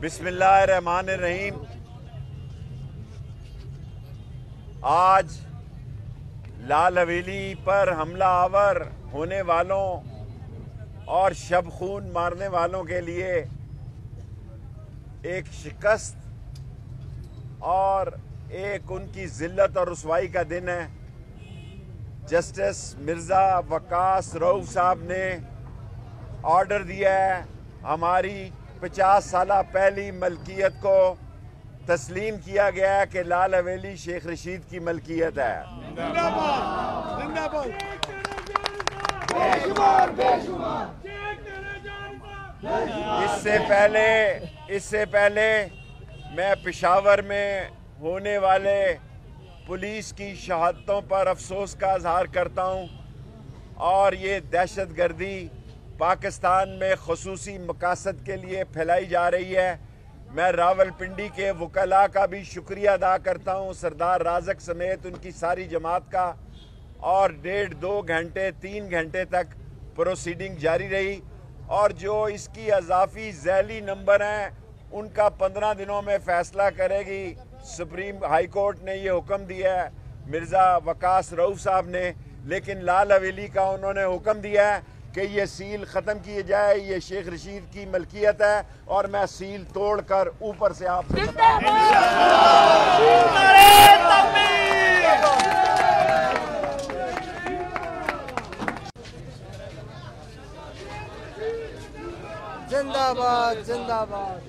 बिस्मिल्लाहिर्रहमानिर्रहीम। आज लाल हवेली पर हमला आवर होने वालों और शब खून मारने वालों के लिए एक शिकस्त और एक उनकी जिल्लत और रुसवाई का दिन है। जस्टिस मिर्ज़ा वकास रऊफ साहब ने ऑर्डर दिया है हमारी 50 साल पहली मलकियत को तस्लीम किया गया है कि लाल हवेली शेख रशीद की मलकियत है। इससे पहले मैं पेशावर में होने वाले पुलिस की शहादतों पर अफसोस का इजहार करता हूँ और ये दहशतगर्दी पाकिस्तान में खुसूसी मकासद के लिए फैलाई जा रही है। मैं रावलपिंडी के वकला का भी शुक्रिया अदा करता हूँ, सरदार राज़क समेत उनकी सारी जमात का, और 1.5-2 घंटे 3 घंटे तक प्रोसीडिंग जारी रही और जो इसकी अजाफी झैली नंबर हैं उनका 15 दिनों में फैसला करेगी। सुप्रीम हाई कोर्ट ने ये हुक्म दिया है मिर्ज़ा वकास रऊफ साहब ने, लेकिन लाल हवेली का उन्होंने हुक्म दिया है कि ये सील ख़त्म किए जाए, ये शेख रशीद की मलकियत है और मैं सील तोड़कर ऊपर से आप जिंदाबाद जिंदाबाद।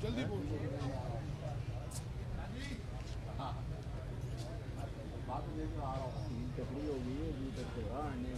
जल्दी बोलो। टकड़ी हो गई है अभी तक तो आने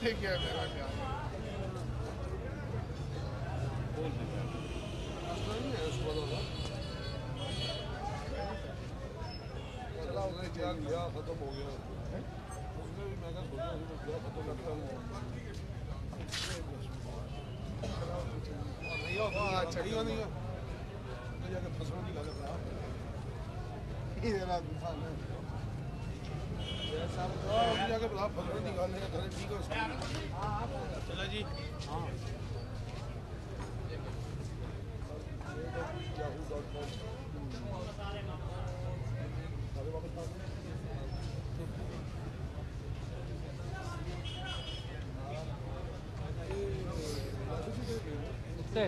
ਉੱਥੇ ਗਿਆ ਮੇਰਾ ਖਿਆਲ ਨਹੀਂ ਹੈ ਇਸ ਵਾਰ ਦਾ ਚਲਾ ਉਹਨੇ ਕਿਹਾ ਗਿਆ ਖਤਮ ਹੋ ਗਿਆ उसने भी मैं सोचा गया खत्म करता हूँ नहीं होगा चढ़ीगा नहीं जाकर फसलों की लागत रहा जाकर बता फसलों निकालने का घर ठीक है चला जी हाँ ਉੱਤੇ